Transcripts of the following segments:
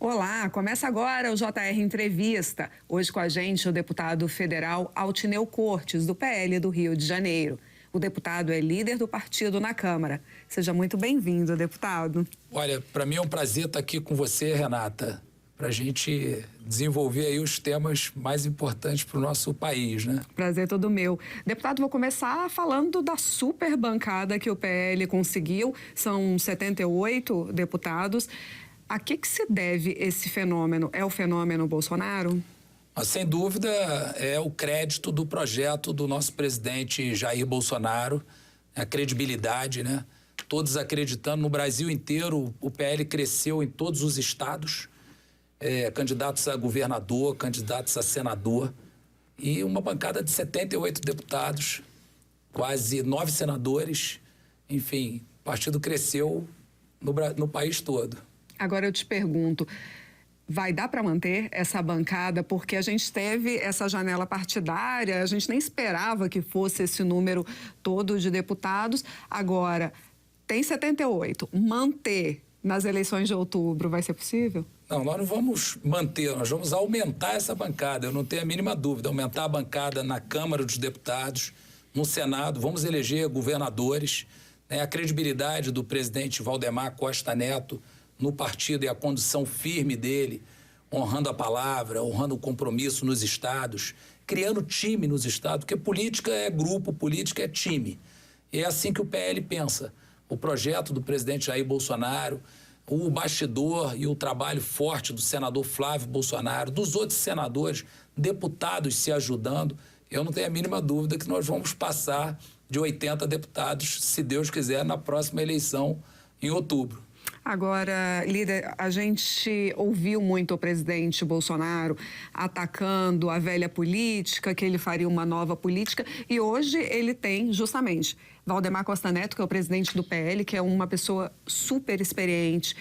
Olá, começa agora o JR Entrevista. Hoje com a gente o deputado federal Altineu Cortes, do PL do Rio de Janeiro. O deputado é líder do partido na Câmara. Seja muito bem-vindo, deputado. Olha, para mim é um prazer estar aqui com você, Renata, para a gente desenvolver aí os temas mais importantes para o nosso país, né? Prazer todo meu. Deputado, vou começar falando da super bancada que o PL conseguiu. São 78 deputados. A que se deve esse fenômeno? É o fenômeno Bolsonaro? Sem dúvida, é o crédito do projeto do nosso presidente Jair Bolsonaro, a credibilidade, né? Todos acreditando. No Brasil inteiro, o PL cresceu em todos os estados, candidatos a governador, candidatos a senador, e uma bancada de 78 deputados, quase 9 senadores. Enfim, o partido cresceu no país todo. Agora eu te pergunto, vai dar para manter essa bancada? Porque a gente teve essa janela partidária, a gente nem esperava que fosse esse número todo de deputados. Agora, tem 78. Manter nas eleições de outubro vai ser possível? Não, nós não vamos manter, nós vamos aumentar essa bancada, eu não tenho a mínima dúvida. Aumentar a bancada na Câmara dos Deputados, no Senado, vamos eleger governadores, né? A credibilidade do presidente Valdemar Costa Neto no partido e a condução firme dele, honrando a palavra, honrando o compromisso nos estados, criando time nos estados, porque política é grupo, política é time. E é assim que o PL pensa. O projeto do presidente Jair Bolsonaro, o bastidor e o trabalho forte do senador Flávio Bolsonaro, dos outros senadores, deputados se ajudando, eu não tenho a mínima dúvida que nós vamos passar de 80 deputados, se Deus quiser, na próxima eleição em outubro. Agora, líder, a gente ouviu muito o presidente Bolsonaro atacando a velha política, que ele faria uma nova política, e hoje ele tem, justamente, Valdemar Costa Neto, que é o presidente do PL, que é uma pessoa super experiente,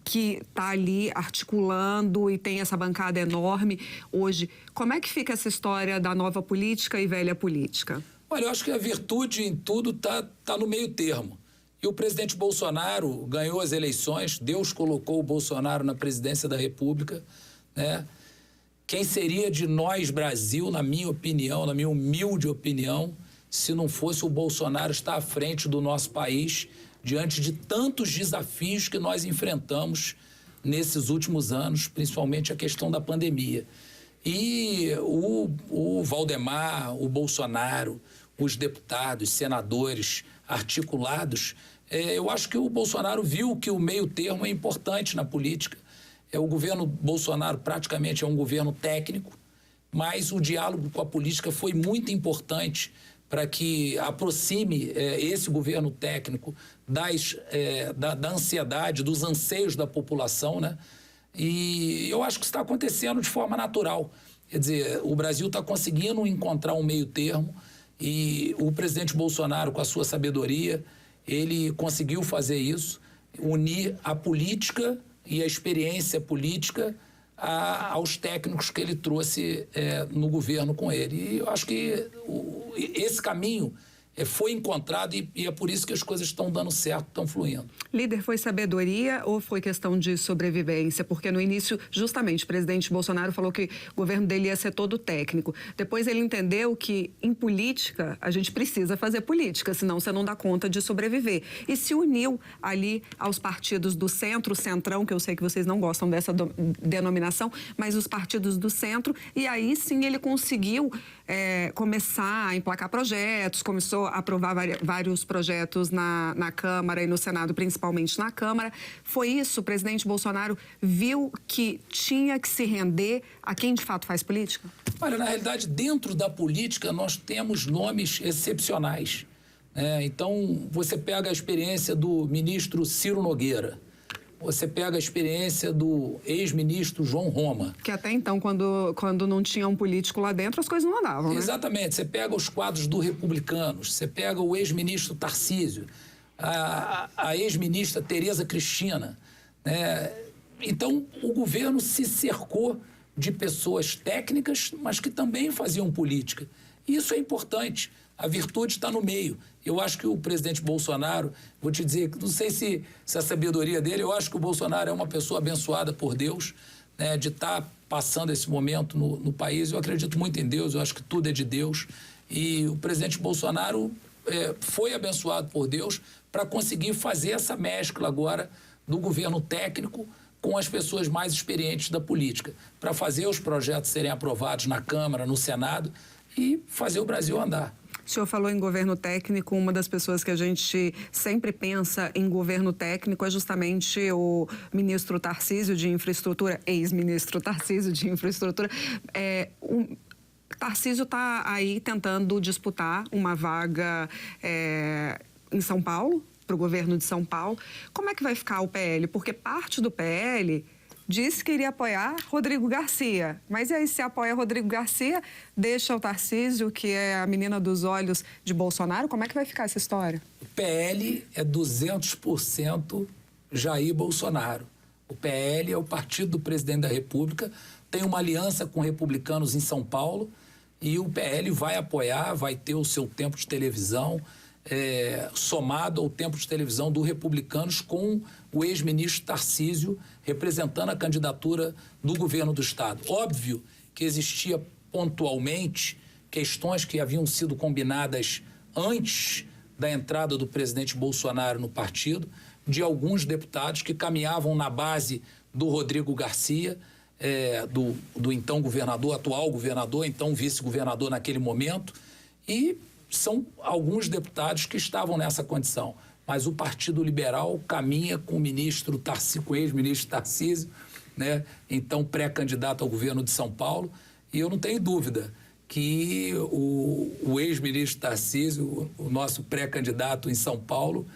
que está ali articulando e tem essa bancada enorme hoje. Como é que fica essa história da nova política e velha política? Olha, eu acho que a virtude em tudo tá no meio termo. E o presidente Bolsonaro ganhou as eleições, Deus colocou o Bolsonaro na presidência da República, né? Quem seria de nós, Brasil, na minha opinião, na minha humilde opinião, se não fosse o Bolsonaro estar à frente do nosso país, diante de tantos desafios que nós enfrentamos nesses últimos anos, principalmente a questão da pandemia. E o Valdemar, o Bolsonaro, os deputados, senadores articulados, eu acho que o Bolsonaro viu que o meio termo é importante na política. O governo Bolsonaro praticamente é um governo técnico, mas o diálogo com a política foi muito importante para que aproxime esse governo técnico da ansiedade, dos anseios da população, né? E eu acho que isso está acontecendo de forma natural. Quer dizer, o Brasil está conseguindo encontrar um meio termo e o presidente Bolsonaro, com a sua sabedoria, ele conseguiu fazer isso, unir a política e a experiência política aos técnicos que ele trouxe no governo com ele. E eu acho que esse caminho foi encontrado e é por isso que as coisas estão dando certo, estão fluindo. Líder, foi sabedoria ou foi questão de sobrevivência? Porque no início, justamente, o presidente Bolsonaro falou que o governo dele ia ser todo técnico. Depois ele entendeu que em política a gente precisa fazer política, senão você não dá conta de sobreviver. E se uniu ali aos partidos do centro, centrão, que eu sei que vocês não gostam dessa denominação, mas os partidos do centro, e aí sim ele conseguiu começar a emplacar projetos, começou a aprovar vários projetos na Câmara e no Senado, principalmente na Câmara. Foi isso? O presidente Bolsonaro viu que tinha que se render a quem de fato faz política? Olha, na realidade, dentro da política nós temos nomes excepcionais. Então, você pega a experiência do ministro Ciro Nogueira, você pega a experiência do ex-ministro João Roma. Que até então, quando não tinha um político lá dentro, as coisas não andavam, né? Exatamente. Você pega os quadros do Republicanos, você pega o ex-ministro Tarcísio, a ex-ministra Tereza Cristina, né? Então, o governo se cercou de pessoas técnicas, mas que também faziam política. Isso é importante. A virtude está no meio. Eu acho que o presidente Bolsonaro, vou te dizer, não sei se a sabedoria dele, eu acho que o Bolsonaro é uma pessoa abençoada por Deus, né, de estar passando esse momento no país. Eu acredito muito em Deus, eu acho que tudo é de Deus. E o presidente Bolsonaro foi abençoado por Deus para conseguir fazer essa mescla agora do governo técnico com as pessoas mais experientes da política, para fazer os projetos serem aprovados na Câmara, no Senado e fazer o Brasil andar. O senhor falou em governo técnico, uma das pessoas que a gente sempre pensa em governo técnico é justamente o ministro Tarcísio de Infraestrutura, ex-ministro Tarcísio de Infraestrutura. Tarcísio está aí tentando disputar uma vaga em São Paulo, para o governo de São Paulo. Como é que vai ficar o PL? Porque parte do PL disse que iria apoiar Rodrigo Garcia. Mas e aí, se apoia Rodrigo Garcia, deixa o Tarcísio, que é a menina dos olhos de Bolsonaro? Como é que vai ficar essa história? O PL é 200% Jair Bolsonaro. O PL é o partido do presidente da República, tem uma aliança com republicanos em São Paulo e o PL vai apoiar, vai ter o seu tempo de televisão somado ao tempo de televisão do Republicanos com o ex-ministro Tarcísio representando a candidatura do governo do Estado. Óbvio que existia pontualmente questões que haviam sido combinadas antes da entrada do presidente Bolsonaro no partido, de alguns deputados que caminhavam na base do Rodrigo Garcia, do então governador, atual governador, então vice-governador naquele momento, e são alguns deputados que estavam nessa condição. Mas o Partido Liberal caminha com o ministro Tarcísio, com o ex-ministro Tarcísio, né? Então pré-candidato ao governo de São Paulo, e eu não tenho dúvida que o ex-ministro Tarcísio, o nosso pré-candidato em São Paulo,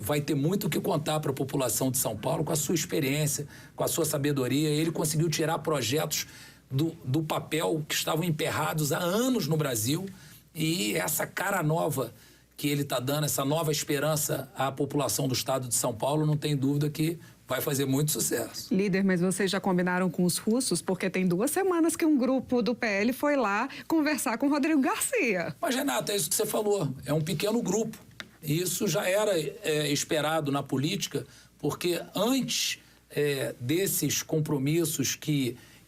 vai ter muito o que contar para a população de São Paulo, com a sua experiência, com a sua sabedoria. Ele conseguiu tirar projetos do papel que estavam emperrados há anos no Brasil, e essa cara nova que ele está dando, essa nova esperança à população do estado de São Paulo, não tem dúvida que vai fazer muito sucesso. Líder, mas vocês já combinaram com os russos? Porque tem 2 semanas que um grupo do PL foi lá conversar com o Rodrigo Garcia. Mas, Renata, é isso que você falou, é um pequeno grupo. E isso já era esperado na política, porque antes desses compromissos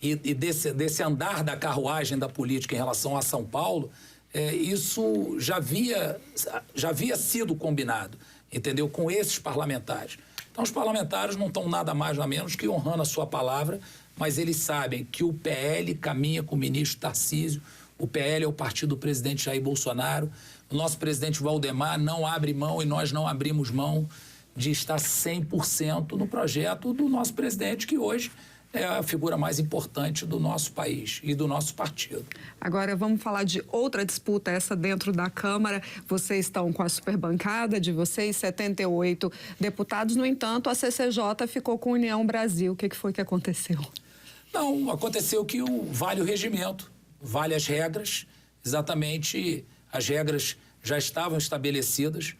e desse andar da carruagem da política em relação a São Paulo, isso já havia sido combinado, entendeu? Com esses parlamentares. Então, os parlamentares não estão nada mais nada menos que honrando a sua palavra, mas eles sabem que o PL caminha com o ministro Tarcísio, o PL é o partido do presidente Jair Bolsonaro, o nosso presidente Valdemar não abre mão e nós não abrimos mão de estar 100% no projeto do nosso presidente, que hoje é a figura mais importante do nosso país e do nosso partido. Agora vamos falar de outra disputa, essa dentro da Câmara. Vocês estão com a superbancada de vocês, 78 deputados. No entanto, a CCJ ficou com a União Brasil. O que foi que aconteceu? Não, aconteceu que vale o regimento, vale as regras. Exatamente, as regras já estavam estabelecidas.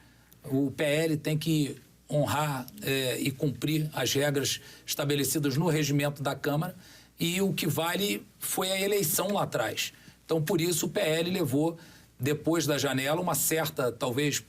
O PL tem que honrar e cumprir as regras estabelecidas no regimento da Câmara, e o que vale foi a eleição lá atrás. Então, por isso, o PL levou, depois da janela, uma certa, talvez,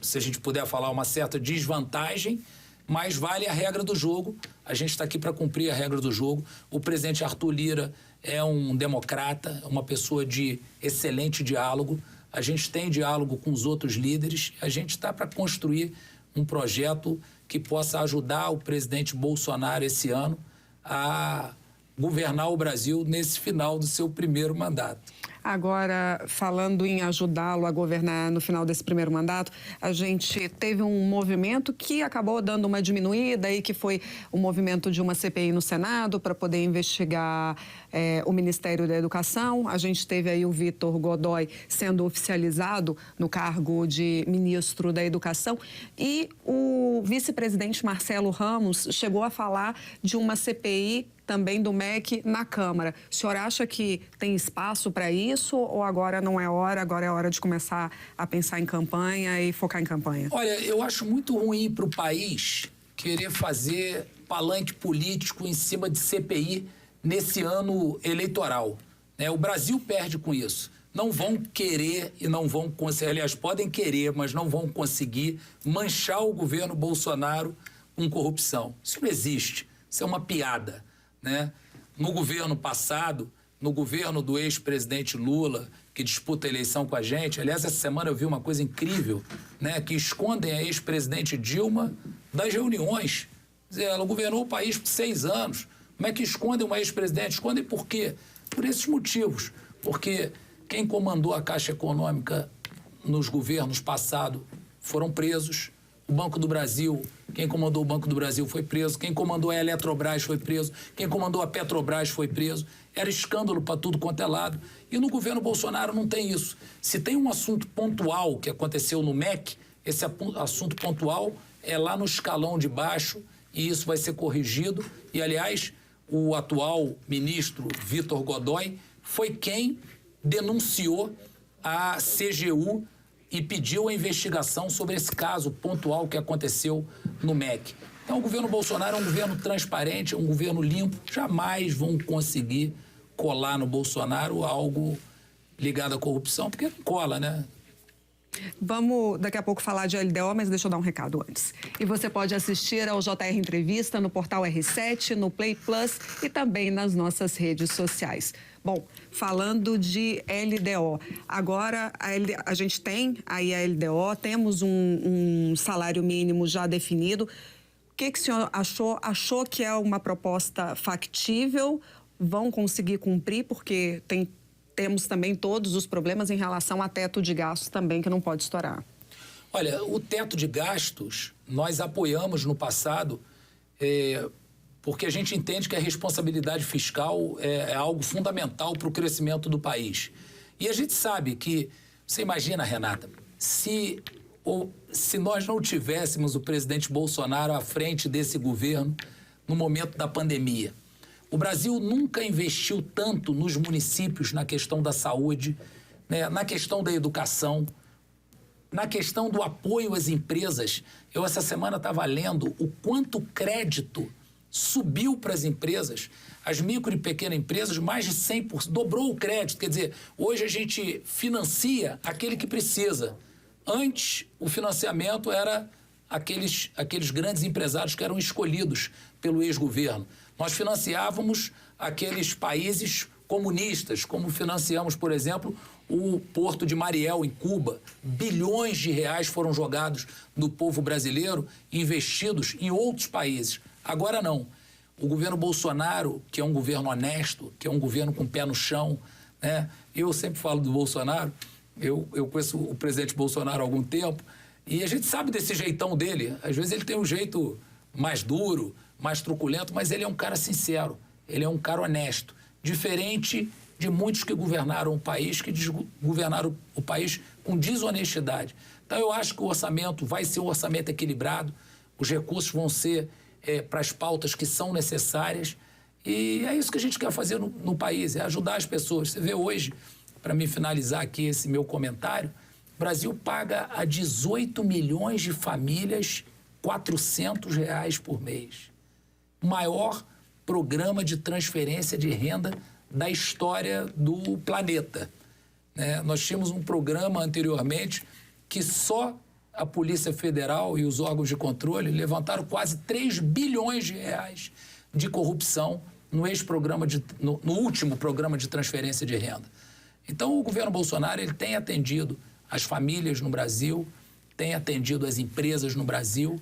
se a gente puder falar, uma certa desvantagem, mas vale a regra do jogo. A gente está aqui para cumprir a regra do jogo. O presidente Arthur Lira é um democrata, uma pessoa de excelente diálogo. A gente tem diálogo com os outros líderes. A gente está para construir um projeto que possa ajudar o presidente Bolsonaro esse ano a governar o Brasil nesse final do seu primeiro mandato. Agora, falando em ajudá-lo a governar no final desse primeiro mandato, a gente teve um movimento que acabou dando uma diminuída e que foi o movimento de uma CPI no Senado para poder investigar o Ministério da Educação. A gente teve aí o Vitor Godoy sendo oficializado no cargo de ministro da Educação e o vice-presidente Marcelo Ramos chegou a falar de uma CPI também do MEC na Câmara. O senhor acha que tem espaço para isso ou agora não é hora, agora é hora de começar a pensar em campanha e focar em campanha? Olha, eu acho muito ruim para o país querer fazer palanque político em cima de CPI nesse ano eleitoral. O Brasil perde com isso. não vão querer e não vão conseguir, aliás, podem querer, mas não vão conseguir manchar o governo Bolsonaro com corrupção. Isso não existe, isso é uma piada, né? No governo passado, no governo do ex-presidente Lula, que disputa a eleição com a gente, aliás, essa semana eu vi uma coisa incrível, né? Que escondem a ex-presidente Dilma das reuniões. Quer dizer, ela governou o país por 6 anos. Como é que escondem uma ex-presidente? Escondem por quê? Por esses motivos. Porque quem comandou a Caixa Econômica nos governos passados foram presos. O Banco do Brasil, quem comandou o Banco do Brasil foi preso. Quem comandou a Eletrobras foi preso. Quem comandou a Petrobras foi preso. Era escândalo para tudo quanto é lado. E no governo Bolsonaro não tem isso. Se tem um assunto pontual que aconteceu no MEC, esse assunto pontual é lá no escalão de baixo e isso vai ser corrigido. E, aliás, o atual ministro Vitor Godoy foi quem denunciou a CGU e pediu a investigação sobre esse caso pontual que aconteceu no MEC. Então, o governo Bolsonaro é um governo transparente, é um governo limpo. Jamais vão conseguir colar no Bolsonaro algo ligado à corrupção, porque não cola, né? Vamos daqui a pouco falar de LDO, mas deixa eu dar um recado antes. E você pode assistir ao JR Entrevista no portal R7, no Play Plus e também nas nossas redes sociais. Bom, falando de LDO, agora a gente tem aí a LDO, temos um salário mínimo já definido. O que o senhor achou? Achou que é uma proposta factível? Vão conseguir cumprir? Porque temos também todos os problemas em relação a teto de gastos também, que não pode estourar. Olha, o teto de gastos nós apoiamos no passado, porque a gente entende que a responsabilidade fiscal é algo fundamental para o crescimento do país. E a gente sabe que, você imagina, Renata, se nós não tivéssemos o presidente Bolsonaro à frente desse governo no momento da pandemia, o Brasil nunca investiu tanto nos municípios na questão da saúde, né, na questão da educação, na questão do apoio às empresas. Eu, essa semana, estava lendo o quanto o crédito subiu para as empresas, as micro e pequenas empresas, mais de 100%, dobrou o crédito. Quer dizer, hoje a gente financia aquele que precisa. Antes, o financiamento era aqueles grandes empresários que eram escolhidos pelo ex-governo. Nós financiávamos aqueles países comunistas, como financiamos, por exemplo, o Porto de Mariel, em Cuba. Bilhões de reais foram jogados no povo brasileiro e investidos em outros países. Agora não. O governo Bolsonaro, que é um governo honesto, que é um governo com pé no chão, né? Eu sempre falo do Bolsonaro, eu conheço o presidente Bolsonaro há algum tempo, e a gente sabe desse jeitão dele. Às vezes ele tem um jeito mais duro, mais truculento, mas ele é um cara sincero, ele é um cara honesto, diferente de muitos que governaram o país, que governaram o país com desonestidade. Então eu acho que o orçamento vai ser um orçamento equilibrado, os recursos vão ser para as pautas que são necessárias, e é isso que a gente quer fazer no país, é ajudar as pessoas. Você vê hoje, para me finalizar aqui esse meu comentário, o Brasil paga a 18 milhões de famílias R$400 por mês. O maior programa de transferência de renda da história do planeta. Nós tínhamos um programa anteriormente que só a Polícia Federal e os órgãos de controle levantaram quase 3 bilhões de reais de corrupção no último programa de transferência de renda. Então, o governo Bolsonaro ele tem atendido as famílias no Brasil, tem atendido as empresas no Brasil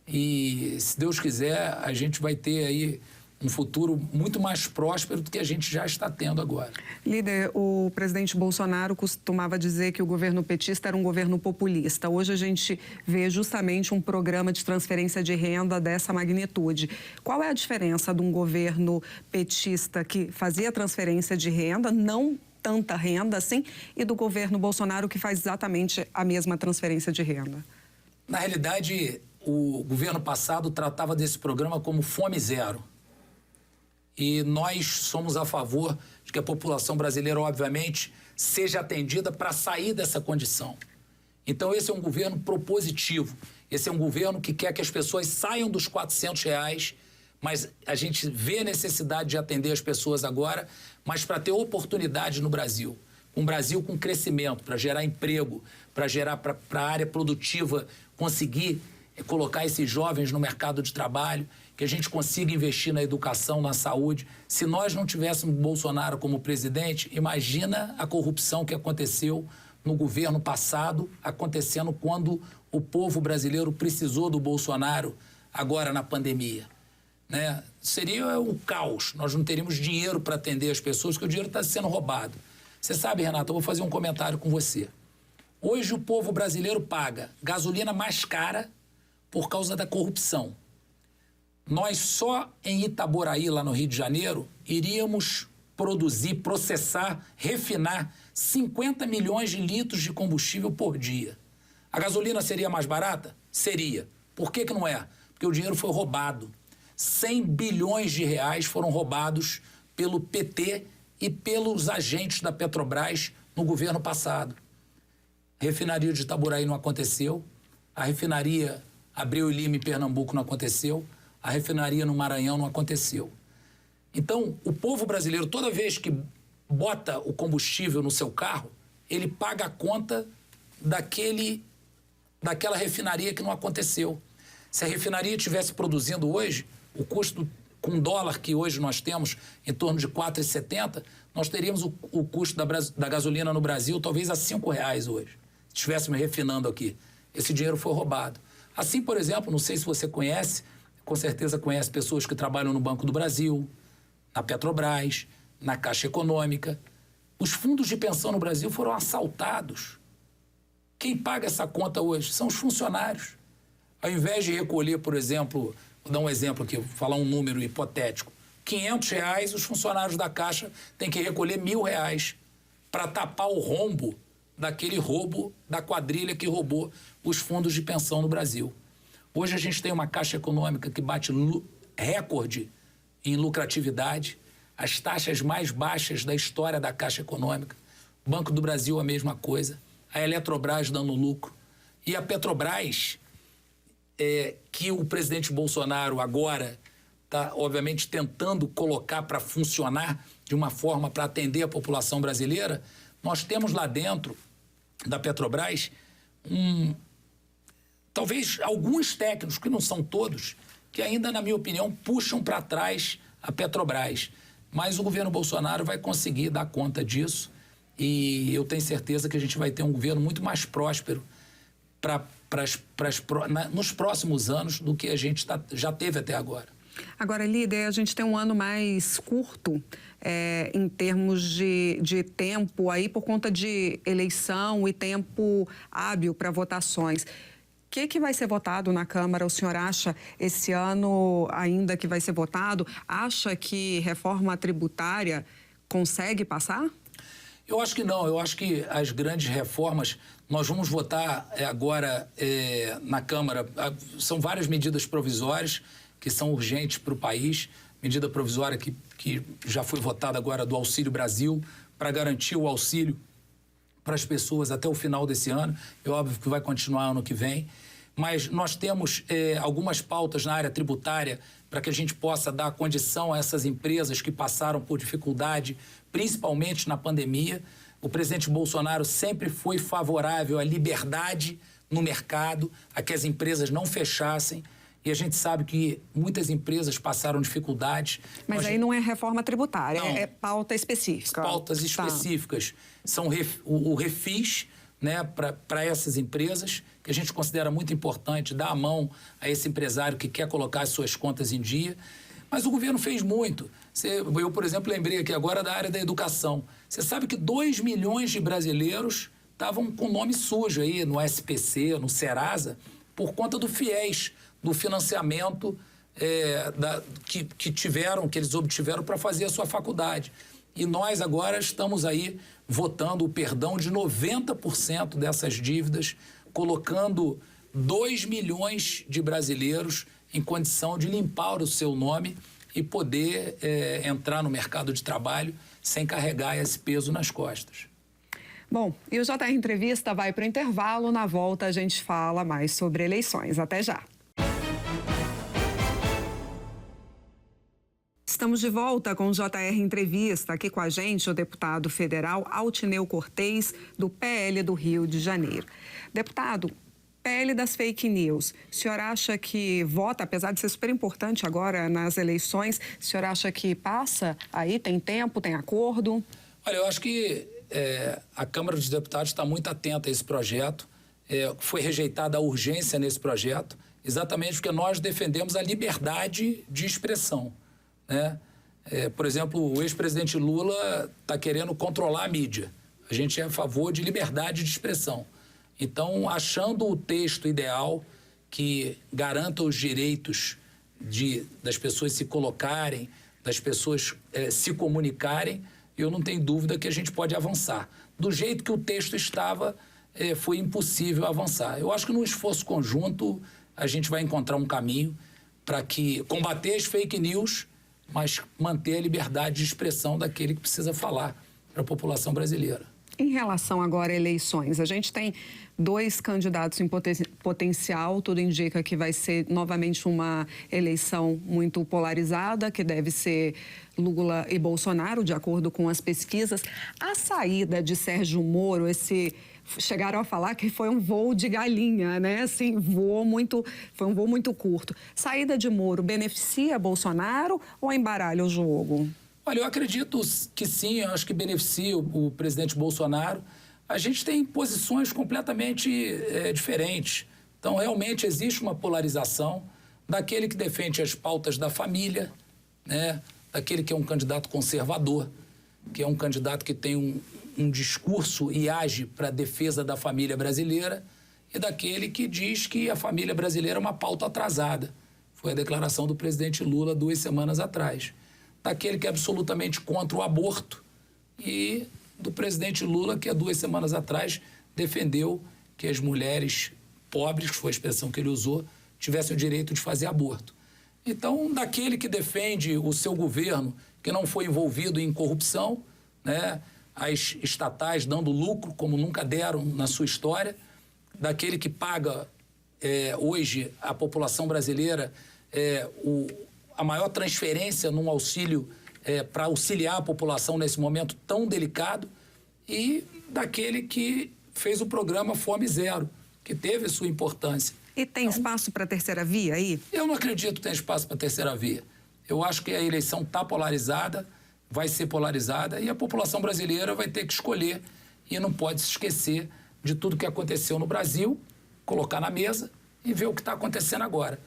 e, se Deus quiser, a gente vai ter aí um futuro muito mais próspero do que a gente já está tendo agora. Líder, o presidente Bolsonaro costumava dizer que o governo petista era um governo populista. Hoje a gente vê justamente um programa de transferência de renda dessa magnitude. Qual é a diferença de um governo petista que fazia transferência de renda, não tanta renda assim, e do governo Bolsonaro que faz exatamente a mesma transferência de renda? Na realidade, o governo passado tratava desse programa como fome zero. E nós somos a favor de que a população brasileira, obviamente, seja atendida para sair dessa condição. Então, esse é um governo propositivo. Esse é um governo que quer que as pessoas saiam dos R$400, mas a gente vê a necessidade de atender as pessoas agora, mas para ter oportunidade no Brasil. um Brasil com crescimento, para gerar emprego, para gerar para a área produtiva conseguir colocar esses jovens no mercado de trabalho, que a gente consiga investir na educação, na saúde. Se nós não tivéssemos Bolsonaro como presidente, imagina a corrupção que aconteceu no governo passado, acontecendo quando o povo brasileiro precisou do Bolsonaro agora na pandemia. Né? Seria um caos, nós não teríamos dinheiro para atender as pessoas, porque o dinheiro está sendo roubado. Você sabe, Renato, eu vou fazer um comentário com você. Hoje o povo brasileiro paga gasolina mais cara por causa da corrupção. Nós só em Itaboraí, lá no Rio de Janeiro, iríamos produzir, processar, refinar 50 milhões de litros de combustível por dia. A gasolina seria mais barata? Seria. Por que não é? Porque o dinheiro foi roubado. 100 bilhões de reais foram roubados pelo PT e pelos agentes da Petrobras no governo passado. A refinaria de Itaboraí não aconteceu, a refinaria Abreu e Lima em Pernambuco não aconteceu, a refinaria no Maranhão não aconteceu. Então, o povo brasileiro, toda vez que bota o combustível no seu carro, ele paga a conta daquela refinaria que não aconteceu. Se a refinaria estivesse produzindo hoje, o custo com dólar que hoje nós temos em torno de R$ 4,70, nós teríamos o custo da gasolina no Brasil talvez a R$ 5,00 hoje, se estivéssemos refinando aqui. Esse dinheiro foi roubado. Assim, por exemplo, não sei se você conhece, com certeza conhece pessoas que trabalham no Banco do Brasil, na Petrobras, na Caixa Econômica. Os fundos de pensão no Brasil foram assaltados. Quem paga essa conta hoje são os funcionários. Ao invés de recolher, por exemplo, vou dar um exemplo aqui, vou falar um número hipotético, R$500, os funcionários da Caixa têm que recolher R$1.000 para tapar o rombo daquele roubo da quadrilha que roubou os fundos de pensão no Brasil. Hoje a gente tem uma Caixa Econômica que bate recorde em lucratividade, as taxas mais baixas da história da Caixa Econômica, o Banco do Brasil a mesma coisa, a Eletrobras dando lucro. E a Petrobras, que o presidente Bolsonaro agora está, obviamente, tentando colocar para funcionar de uma forma para atender a população brasileira, nós temos lá dentro da Petrobras talvez alguns técnicos, que não são todos, que ainda, na minha opinião, puxam para trás a Petrobras. Mas o governo Bolsonaro vai conseguir dar conta disso e eu tenho certeza que a gente vai ter um governo muito mais próspero nos próximos anos do que a gente já teve até agora. Agora, líder, a gente tem um ano mais curto em termos de tempo aí por conta de eleição e tempo hábil para votações. O que vai ser votado na Câmara? O senhor acha esse ano ainda que vai ser votado? Acha que reforma tributária consegue passar? Eu acho que não. Eu acho que as grandes reformas, nós vamos votar agora na Câmara. São várias medidas provisórias que são urgentes para o país. Medida provisória que já foi votada agora do Auxílio Brasil, para garantir o auxílio para as pessoas até o final desse ano. É óbvio que vai continuar ano que vem. Mas nós temos algumas pautas na área tributária para que a gente possa dar condição a essas empresas que passaram por dificuldade, principalmente na pandemia. O presidente Bolsonaro sempre foi favorável à liberdade no mercado, a que as empresas não fechassem. E a gente sabe que muitas empresas passaram dificuldades. Mas aí não é reforma tributária, é pauta específica. Pautas específicas. São o refis, né, para essas empresas, que a gente considera muito importante dar a mão a esse empresário que quer colocar as suas contas em dia. Mas o governo fez muito. Eu, por exemplo, lembrei aqui agora da área da educação. Você sabe que 2 milhões de brasileiros estavam com nome sujo aí no SPC, no Serasa, por conta do FIES, do financiamento que eles obtiveram para fazer a sua faculdade. E nós agora estamos aí votando o perdão de 90% dessas dívidas, colocando 2 milhões de brasileiros em condição de limpar o seu nome e poder entrar no mercado de trabalho sem carregar esse peso nas costas. Bom, e o JR Entrevista vai para o intervalo. Na volta a gente fala mais sobre eleições. Até já. Estamos de volta com o JR Entrevista. Aqui com a gente o deputado federal Altineu Cortez, do PL do Rio de Janeiro. Deputado, PL das fake news. O senhor acha que vota, apesar de ser super importante agora nas eleições, o senhor acha que passa aí? Tem tempo, tem acordo? Olha, eu acho que a Câmara dos Deputados está muito atenta a esse projeto. Foi rejeitada a urgência nesse projeto, exatamente porque nós defendemos a liberdade de expressão, né? Por exemplo, o ex-presidente Lula está querendo controlar a mídia. A gente é a favor de liberdade de expressão. Então, achando o texto ideal que garanta os direitos das pessoas se colocarem, das pessoas se comunicarem, eu não tenho dúvida que a gente pode avançar. Do jeito que o texto estava, foi impossível avançar. Eu acho que num esforço conjunto a gente vai encontrar um caminho para combater as fake news, mas manter a liberdade de expressão daquele que precisa falar para a população brasileira. Em relação agora a eleições, a gente tem 2 candidatos em potencial, tudo indica que vai ser novamente uma eleição muito polarizada, que deve ser Lula e Bolsonaro, de acordo com as pesquisas. A saída de Sérgio Moro, chegaram a falar que foi um voo de galinha, né? Assim, foi um voo muito curto. Saída de Moro beneficia Bolsonaro ou embaralha o jogo? Olha, eu acredito que sim, eu acho que beneficia o presidente Bolsonaro. A gente tem posições completamente diferentes. Então, realmente existe uma polarização daquele que defende as pautas da família, né? Daquele que é um candidato conservador, que é um candidato que tem um discurso e age para a defesa da família brasileira, e daquele que diz que a família brasileira é uma pauta atrasada. Foi a declaração do presidente Lula 2 semanas atrás. Daquele que é absolutamente contra o aborto e do presidente Lula, que há 2 semanas atrás defendeu que as mulheres pobres, que foi a expressão que ele usou, tivessem o direito de fazer aborto. Então, daquele que defende o seu governo, que não foi envolvido em corrupção, né? As estatais dando lucro como nunca deram na sua história, daquele que paga hoje a população brasileira a maior transferência num auxílio para auxiliar a população nesse momento tão delicado, e daquele que fez o programa Fome Zero, que teve sua importância. E tem espaço para a terceira via aí? Eu não acredito que tenha espaço para a terceira via. Eu acho que a eleição está polarizada, vai ser polarizada, e a população brasileira vai ter que escolher, e não pode se esquecer de tudo que aconteceu no Brasil, colocar na mesa e ver o que está acontecendo agora.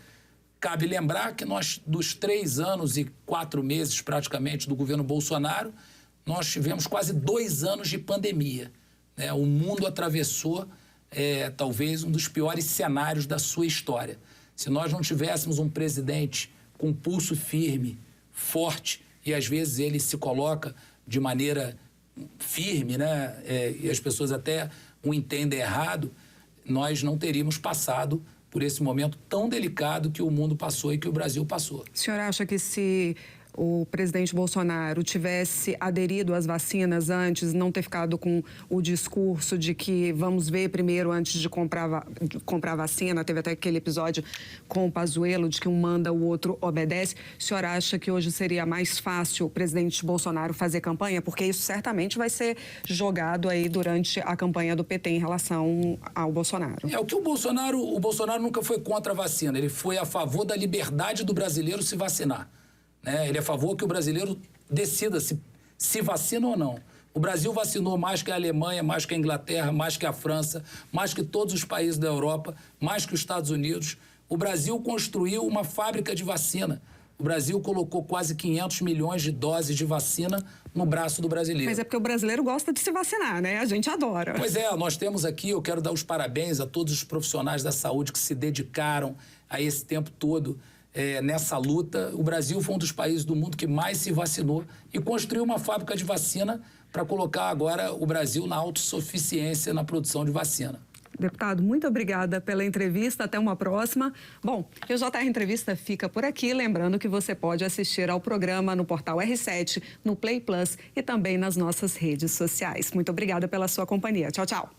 Cabe lembrar que nós, dos 3 anos e 4 meses praticamente do governo Bolsonaro, nós tivemos quase 2 anos de pandemia, né? O mundo atravessou talvez um dos piores cenários da sua história. Se nós não tivéssemos um presidente com pulso firme, forte, e às vezes ele se coloca de maneira firme, né? E as pessoas até o entendem errado, nós não teríamos passado por esse momento tão delicado que o mundo passou e que o Brasil passou. O senhor acha que se o presidente Bolsonaro tivesse aderido às vacinas antes, não ter ficado com o discurso de que vamos ver primeiro antes de comprar vacina, teve até aquele episódio com o Pazuello de que um manda, o outro obedece, o senhor acha que hoje seria mais fácil o presidente Bolsonaro fazer campanha? Porque isso certamente vai ser jogado aí durante a campanha do PT em relação ao Bolsonaro. O Bolsonaro nunca foi contra a vacina, ele foi a favor da liberdade do brasileiro se vacinar. Ele é a favor que o brasileiro decida se vacina ou não. O Brasil vacinou mais que a Alemanha, mais que a Inglaterra, mais que a França, mais que todos os países da Europa, mais que os Estados Unidos. O Brasil construiu uma fábrica de vacina. O Brasil colocou quase 500 milhões de doses de vacina no braço do brasileiro. Mas é porque o brasileiro gosta de se vacinar, né? A gente adora. Pois é, nós temos aqui, eu quero dar os parabéns a todos os profissionais da saúde que se dedicaram a esse tempo todo nessa luta. O Brasil foi um dos países do mundo que mais se vacinou e construiu uma fábrica de vacina para colocar agora o Brasil na autossuficiência na produção de vacina. Deputado, muito obrigada pela entrevista. Até uma próxima. Bom, o JR Entrevista fica por aqui. Lembrando que você pode assistir ao programa no portal R7, no Play Plus e também nas nossas redes sociais. Muito obrigada pela sua companhia. Tchau, tchau.